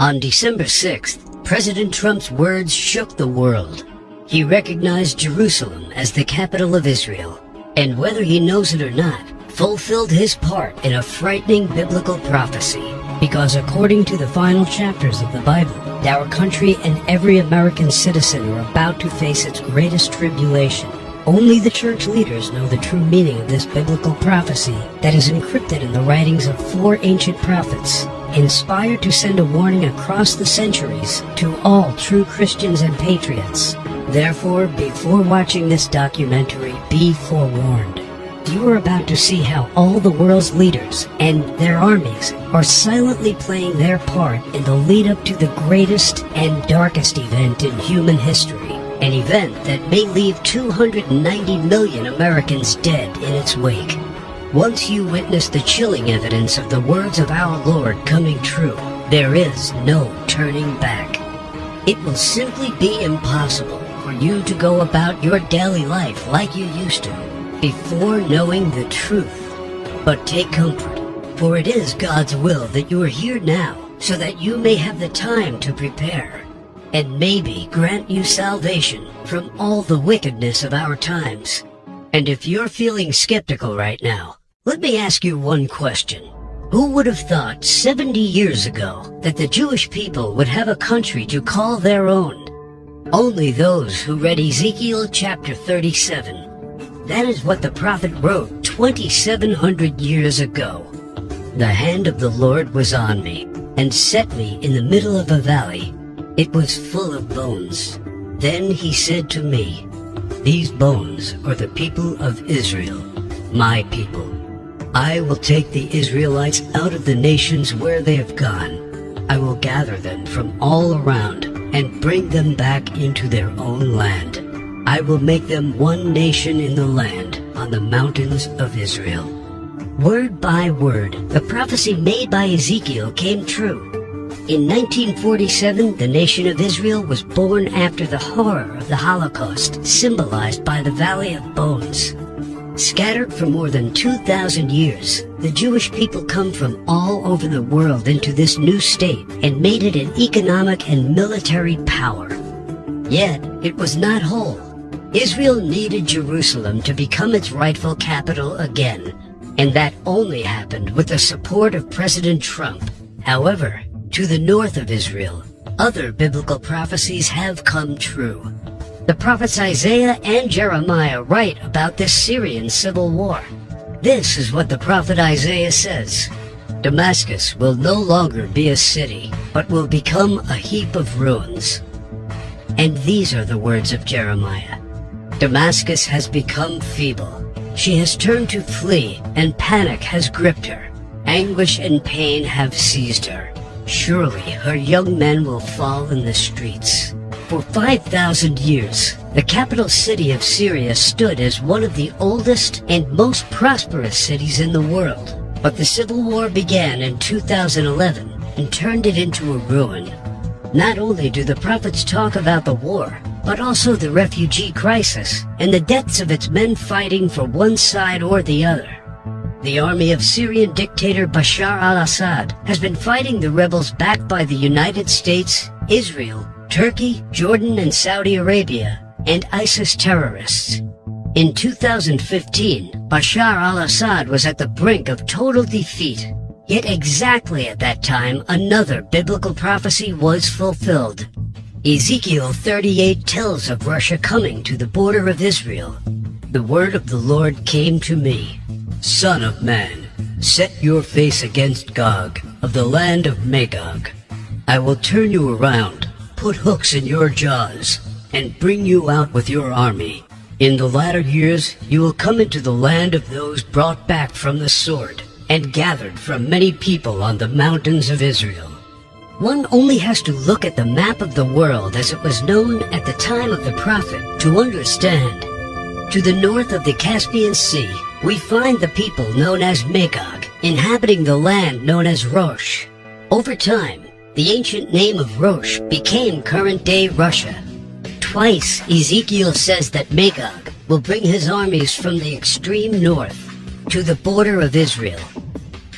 On December 6th, President Trump's words shook the world. He recognized Jerusalem as the capital of Israel, and whether he knows it or not, fulfilled his part in a frightening biblical prophecy. Because according to the final chapters of the Bible, our country and every American citizen are about to face its greatest tribulation. Only the church leaders know the true meaning of this biblical prophecy that is encrypted in the writings of 4 ancient prophets, inspired to send a warning across the centuries to all true Christians and patriots. Therefore, before watching this documentary, be forewarned. You are about to see how all the world's leaders and their armies are silently playing their part in the lead up to the greatest and darkest event in human history. An event that may leave 290 million Americans dead in its wake. Once you witness the chilling evidence of the words of our Lord coming true, there is no turning back. It will simply be impossible for you to go about your daily life like you used to before knowing the truth. But take comfort, for it is God's will that you are here now so that you may have the time to prepare, and maybe grant you salvation from all the wickedness of our times. And if you're feeling skeptical right now, let me ask you one question. Who would have thought 70 years ago that the Jewish people would have a country to call their own? Only those who read Ezekiel chapter 37. That is what the prophet wrote 2,700 years ago. The hand of the Lord was on me, and set me in the middle of a valley. It was full of bones. Then he said to me, "These bones are the people of Israel, my people. I will take the Israelites out of the nations where they have gone. I will gather them from all around and bring them back into their own land. I will make them one nation in the land on the mountains of Israel." Word by word, the prophecy made by Ezekiel came true. In 1947, the nation of Israel was born after the horror of the Holocaust, symbolized by the Valley of Bones. Scattered for more than 2,000 years, the Jewish people come from all over the world into this new state and made it an economic and military power. Yet, it was not whole. Israel needed Jerusalem to become its rightful capital again, and that only happened with the support of President Trump. However, to the north of Israel, other biblical prophecies have come true. The prophets Isaiah and Jeremiah write about this Syrian civil war. This is what the prophet Isaiah says: "Damascus will no longer be a city, but will become a heap of ruins." And these are the words of Jeremiah: "Damascus has become feeble. She has turned to flee, and panic has gripped her. Anguish and pain have seized her. Surely her young men will fall in the streets." For 5,000 years, the capital city of Syria stood as one of the oldest and most prosperous cities in the world. But the civil war began in 2011 and turned it into a ruin. Not only do the prophets talk about the war, but also the refugee crisis and the deaths of its men fighting for one side or the other. The army of Syrian dictator Bashar al-Assad has been fighting the rebels backed by the United States, Israel, Turkey, Jordan, and Saudi Arabia, and ISIS terrorists. In 2015, Bashar al-Assad was at the brink of total defeat. Yet exactly at that time, another biblical prophecy was fulfilled. Ezekiel 38 tells of Russia coming to the border of Israel. The word of the Lord came to me: "Son of man, set your face against Gog of the land of Magog. I will turn you around, put hooks in your jaws, and bring you out with your army. In the latter years you will come into the land of those brought back from the sword, and gathered from many people on the mountains of Israel." One only has to look at the map of the world as it was known at the time of the prophet to understand. To the north of the Caspian Sea, we find the people known as Magog, inhabiting the land known as Rosh. Over time, the ancient name of Rosh became current-day Russia. Twice, Ezekiel says that Magog will bring his armies from the extreme north to the border of Israel.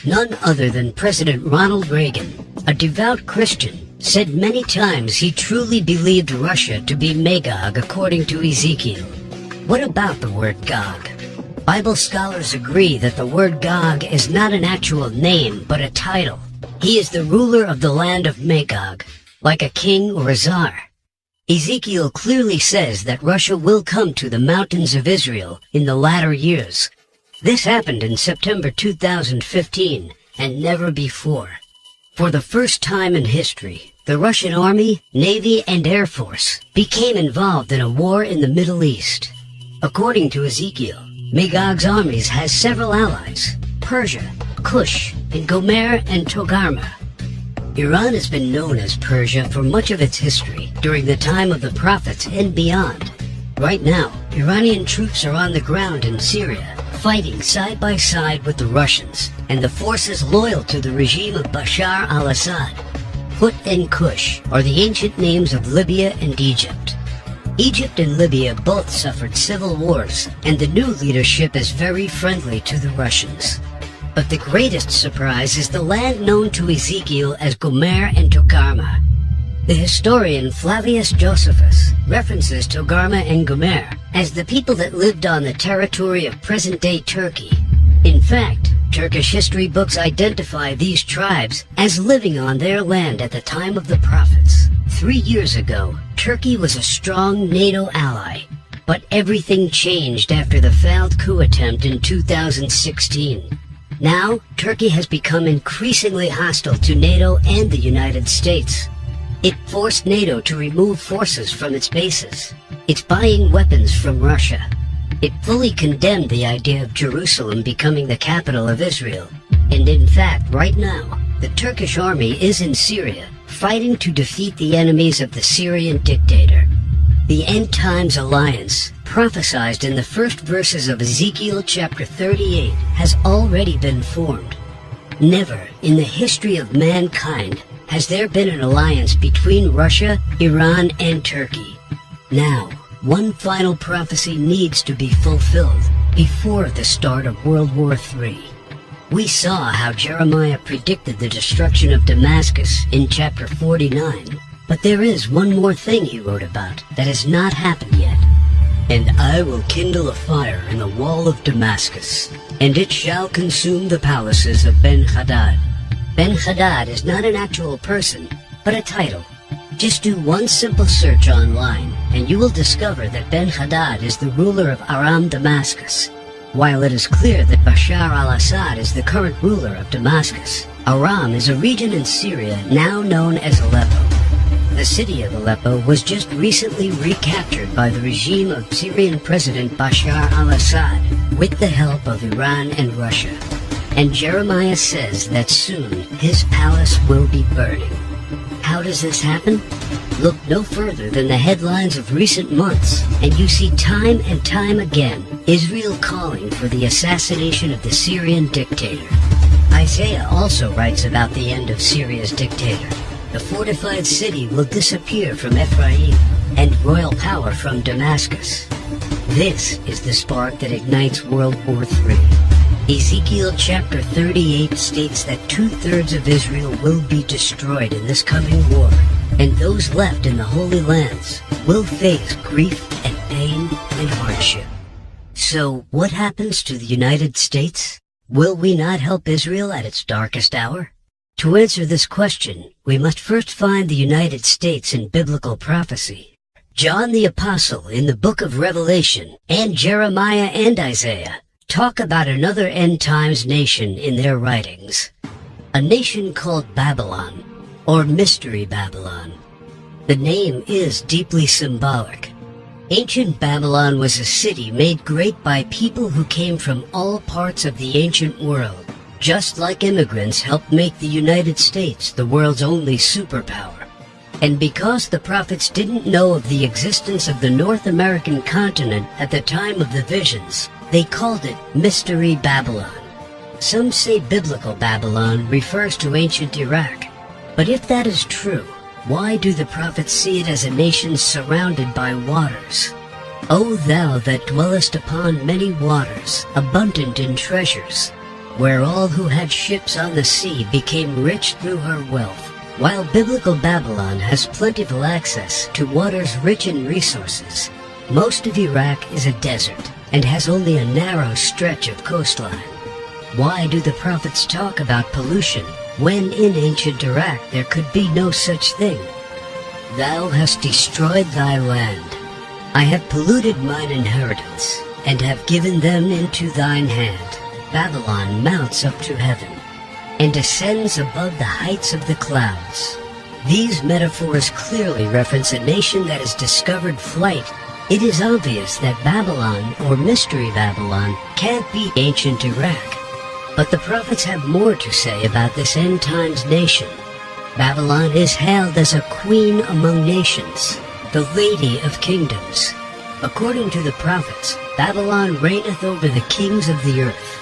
None other than President Ronald Reagan, a devout Christian, said many times he truly believed Russia to be Magog according to Ezekiel. What about the word Gog? Bible scholars agree that the word Gog is not an actual name, but a title. He is the ruler of the land of Magog, like a king or a czar. Ezekiel clearly says that Russia will come to the mountains of Israel in the latter years. This happened in September 2015, and never before. For the first time in history, the Russian Army, Navy, and Air Force became involved in a war in the Middle East. According to Ezekiel, Magog's armies has several allies: Persia, Kush, and Gomer and Togarmah. Iran has been known as Persia for much of its history, during the time of the prophets and beyond. Right now, Iranian troops are on the ground in Syria, fighting side by side with the Russians and the forces loyal to the regime of Bashar al-Assad. Put and Kush are the ancient names of Libya and Egypt. Egypt and Libya both suffered civil wars, and the new leadership is very friendly to the Russians. But the greatest surprise is the land known to Ezekiel as Gomer and Togarmah. The historian Flavius Josephus references Togarmah and Gomer as the people that lived on the territory of present-day Turkey. In fact, Turkish history books identify these tribes as living on their land at the time of the prophets. 3 years ago, Turkey was a strong NATO ally, but everything changed after the failed coup attempt in 2016. Now, Turkey has become increasingly hostile to NATO and the United States. It forced NATO to remove forces from its bases. It's buying weapons from Russia. It fully condemned the idea of Jerusalem becoming the capital of Israel. And in fact, right now, the Turkish army is in Syria, fighting to defeat the enemies of the Syrian dictator. The End Times Alliance, prophesied in the first verses of Ezekiel chapter 38, has already been formed. Never in the history of mankind has there been an alliance between Russia, Iran, and Turkey. Now, one final prophecy needs to be fulfilled before the start of World War III. We saw how Jeremiah predicted the destruction of Damascus in chapter 49, but there is one more thing he wrote about that has not happened yet. And I will kindle a fire in the wall of Damascus, and it shall consume the palaces of Ben-Hadad. Ben-Hadad is not an actual person, but a title. Just do one simple search online, and you will discover that Ben-Hadad is the ruler of Aram Damascus. While it is clear that Bashar al-Assad is the current ruler of Damascus, Aram is a region in Syria now known as Aleppo. The city of Aleppo was just recently recaptured by the regime of Syrian President Bashar al-Assad with the help of Iran and Russia. And Jeremiah says that soon his palace will be burning. How does this happen? Look no further than the headlines of recent months, and you see time and time again Israel calling for the assassination of the Syrian dictator. Isaiah also writes about the end of Syria's dictator. The fortified city will disappear from Ephraim, and royal power from Damascus. This is the spark that ignites World War III. Ezekiel chapter 38 states that 2/3 of Israel will be destroyed in this coming war, and those left in the Holy Lands will face grief and pain and hardship. So, what happens to the United States? Will we not help Israel at its darkest hour? To answer this question, we must first find the United States in biblical prophecy. John the Apostle in the book of Revelation, and Jeremiah and Isaiah talk about another end times nation in their writings. A nation called Babylon, or Mystery Babylon. The name is deeply symbolic. Ancient Babylon was a city made great by people who came from all parts of the ancient world, just like immigrants helped make the United States the world's only superpower. And because the prophets didn't know of the existence of the North American continent at the time of the visions, they called it Mystery Babylon. Some say biblical Babylon refers to ancient Iraq. But if that is true, why do the prophets see it as a nation surrounded by waters? O thou that dwellest upon many waters, abundant in treasures, where all who had ships on the sea became rich through her wealth. While biblical Babylon has plentiful access to waters rich in resources, most of Iraq is a desert and has only a narrow stretch of coastline. Why do the prophets talk about pollution when in ancient Iraq there could be no such thing? Thou hast destroyed thy land. I have polluted mine inheritance, and have given them into thine hand. Babylon mounts up to heaven, and ascends above the heights of the clouds. These metaphors clearly reference a nation that has discovered flight. It is obvious that Babylon, or Mystery Babylon, can't be ancient Iraq. But the prophets have more to say about this end times nation. Babylon is hailed as a queen among nations, the lady of kingdoms. According to the prophets, Babylon reigneth over the kings of the earth.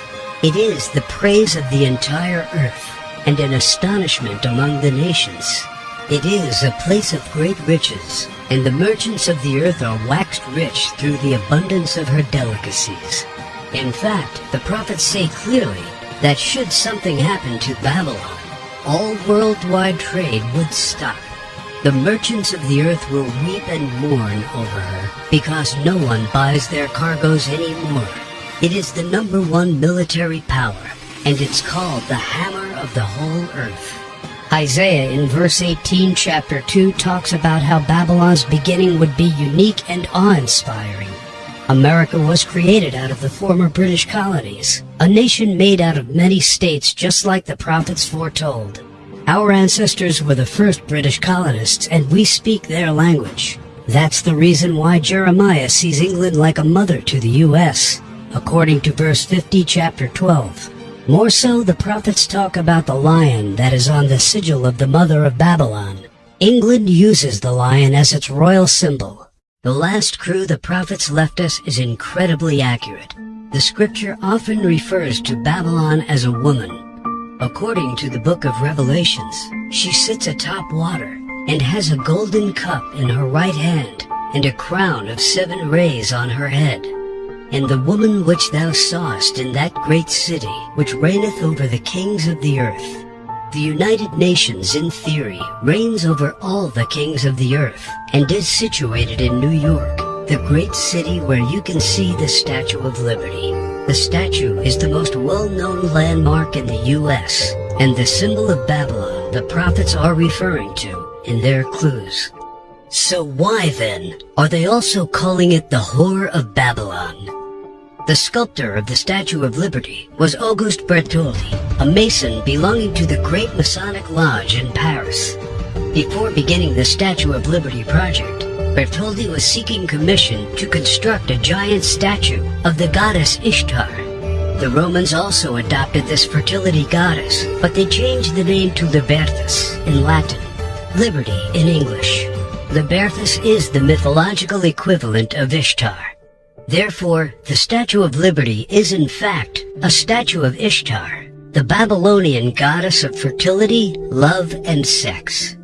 It is the praise of the entire earth, and an astonishment among the nations. It is a place of great riches, and the merchants of the earth are waxed rich through the abundance of her delicacies. In fact, the prophets say clearly that should something happen to Babylon, all worldwide trade would stop. The merchants of the earth will weep and mourn over her, because no one buys their cargoes anymore. It is the #1 military power, and it's called the hammer of the whole earth. Isaiah in verse 18 chapter 2 talks about how Babylon's beginning would be unique and awe-inspiring. America was created out of the former British colonies, a nation made out of many states just like the prophets foretold. Our ancestors were the first British colonists, and we speak their language. That's the reason why Jeremiah sees England like a mother to the U.S., according to verse 50 chapter 12. More so, the prophets talk about the lion that is on the sigil of the mother of Babylon. England uses the lion as its royal symbol. The last crew the prophets left us is incredibly accurate. The scripture often refers to Babylon as a woman. According to the book of Revelations, she sits atop water and has a golden cup in her right hand and a crown of 7 rays on her head. And the woman which thou sawest in that great city, which reigneth over the kings of the earth. The United Nations, in theory, reigns over all the kings of the earth, and is situated in New York, the great city where you can see the Statue of Liberty. The statue is the most well-known landmark in the U.S., and the symbol of Babylon the prophets are referring to in their clues. So why, then, are they also calling it the Whore of Babylon? The sculptor of the Statue of Liberty was Auguste Bertoldi, a Mason belonging to the Great Masonic Lodge in Paris. Before beginning the Statue of Liberty project, Bertoldi was seeking commission to construct a giant statue of the goddess Ishtar. The Romans also adopted this fertility goddess, but they changed the name to Libertas in Latin, Liberty in English. Libertas is the mythological equivalent of Ishtar. Therefore, the Statue of Liberty is in fact a statue of Ishtar, the Babylonian goddess of fertility, love, and sex.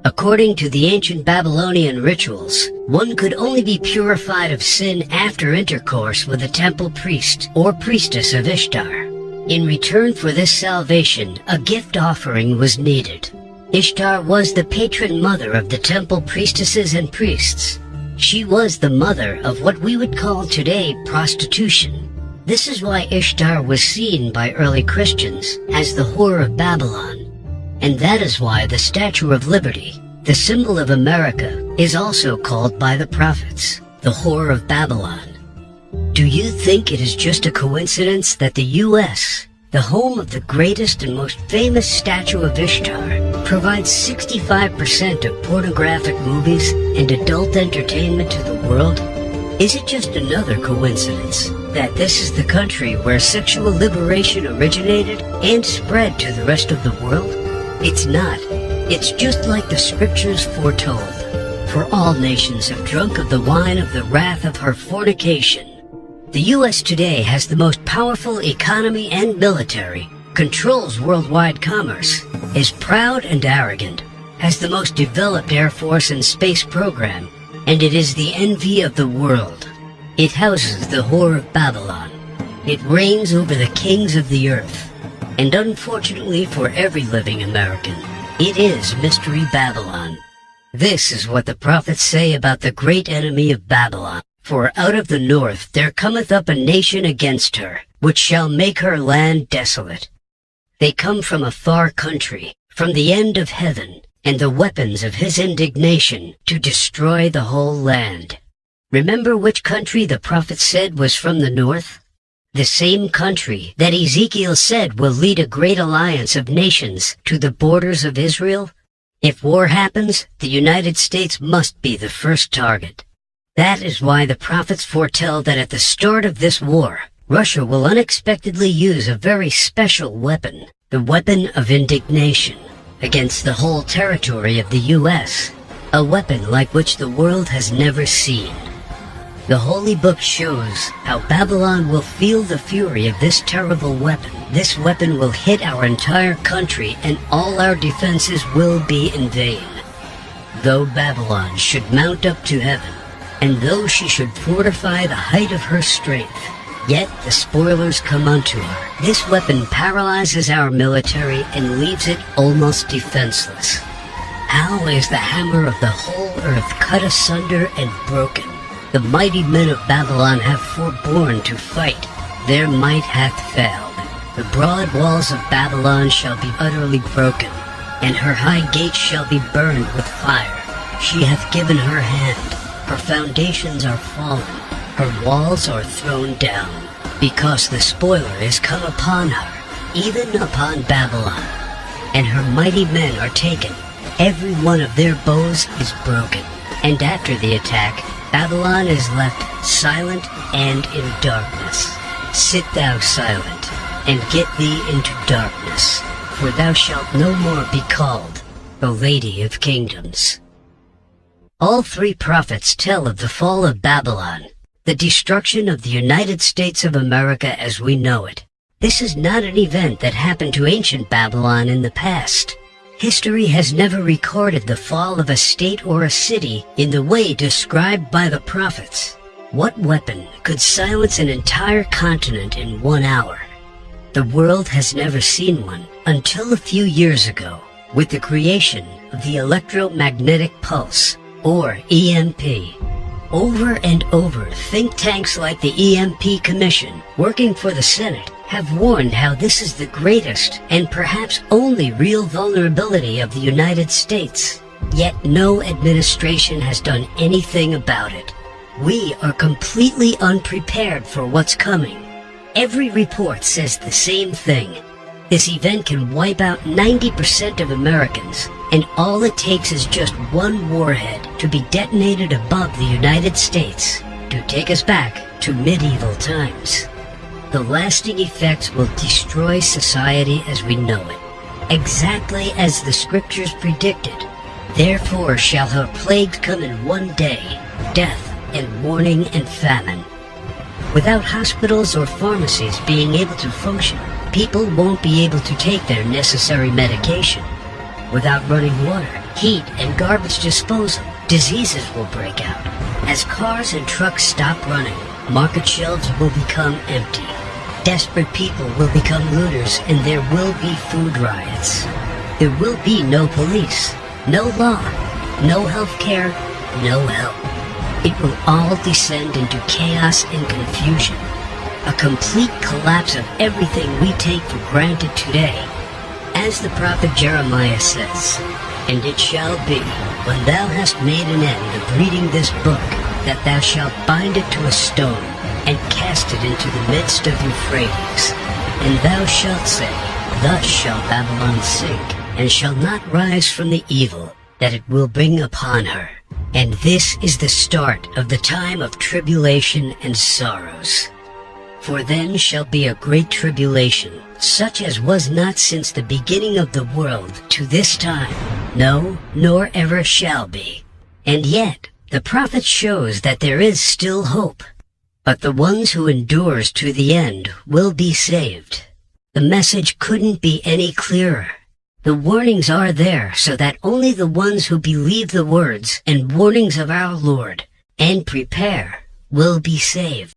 According to the ancient Babylonian rituals, one could only be purified of sin after intercourse with a temple priest or priestess of Ishtar. In return for this salvation, a gift offering was needed. Ishtar was the patron mother of the temple priestesses and priests. She was the mother of what we would call today prostitution. This is why Ishtar was seen by early Christians as the Whore of Babylon. And that is why the Statue of Liberty, the symbol of America, is also called by the prophets the Whore of Babylon. Do you think it is just a coincidence that the U.S., the home of the greatest and most famous statue of Ishtar, provides 65% of pornographic movies and adult entertainment to the world? Is it just another coincidence that this is the country where sexual liberation originated and spread to the rest of the world? It's not. It's just like the scriptures foretold. For all nations have drunk of the wine of the wrath of her fornication. The U.S. today has the most powerful economy and military, controls worldwide commerce, is proud and arrogant, has the most developed Air Force and space program, and it is the envy of the world. It houses the Whore of Babylon. It reigns over the kings of the earth. And unfortunately for every living American, It is Mystery Babylon. This is what the prophets say about the great enemy of Babylon. For out of the north there cometh up a nation against her, which shall make her land desolate. They come from a far country, from the end of heaven, and the weapons of his indignation to destroy the whole land. Remember which country the prophet said was from the north? The same country that Ezekiel said will lead a great alliance of nations to the borders of Israel? If war happens, the United States must be the first target. That is why the prophets foretell that at the start of this war, Russia will unexpectedly use a very special weapon, the weapon of indignation, against the whole territory of the U.S., a weapon like which the world has never seen. The Holy Book shows how Babylon will feel the fury of this terrible weapon. This weapon will hit our entire country and all our defenses will be in vain. Though Babylon should mount up to heaven, and though she should fortify the height of her strength, yet the spoilers come unto her. This weapon paralyzes our military and leaves it almost defenseless. How is the hammer of the whole earth cut asunder and broken? The mighty men of Babylon have forborne to fight. Their might hath failed. The broad walls of Babylon shall be utterly broken, and her high gates shall be burned with fire. She hath given her hand. Her foundations are fallen. Her walls are thrown down, because the spoiler is come upon her, even upon Babylon. And her mighty men are taken. Every one of their bows is broken. And after the attack, Babylon is left silent and in darkness. Sit thou silent, and get thee into darkness, for thou shalt no more be called the Lady of Kingdoms. All three prophets tell of the fall of Babylon, the destruction of the United States of America as we know it. This is not an event that happened to ancient Babylon in the past. History has never recorded the fall of a state or a city in the way described by the prophets. What weapon could silence an entire continent in 1 hour? The world has never seen one until a few years ago, with the creation of the electromagnetic pulse, or EMP. Over and over, think tanks like the EMP Commission, working for the Senate, have warned how this is the greatest and perhaps only real vulnerability of the United States. Yet no administration has done anything about it. We are completely unprepared for what's coming. Every report says the same thing. This event can wipe out 90% of Americans, and all it takes is just one warhead to be detonated above the United States to take us back to medieval times. The lasting effects will destroy society as we know it, exactly as the scriptures predicted. Therefore shall her plagues come in one day, death and mourning and famine. Without hospitals or pharmacies being able to function, people won't be able to take their necessary medication. Without running water, heat, and garbage disposal, diseases will break out. As cars and trucks stop running, market shelves will become empty. Desperate people will become looters, and there will be food riots. There will be no police, no law, no health care, no help. It will all descend into chaos and confusion. A complete collapse of everything we take for granted today. As the prophet Jeremiah says, "And it shall be, when thou hast made an end of reading this book, that thou shalt bind it to a stone, and cast it into the midst of Euphrates. And thou shalt say, Thus shall Babylon sink, and shall not rise from the evil that it will bring upon her. And this is the start of the time of tribulation and sorrows. For then shall be a great tribulation, such as was not since the beginning of the world to this time, no, nor ever shall be." And yet, the prophet shows that there is still hope. But the ones who endures to the end will be saved. The message couldn't be any clearer. The warnings are there so that only the ones who believe the words and warnings of our Lord and prepare will be saved.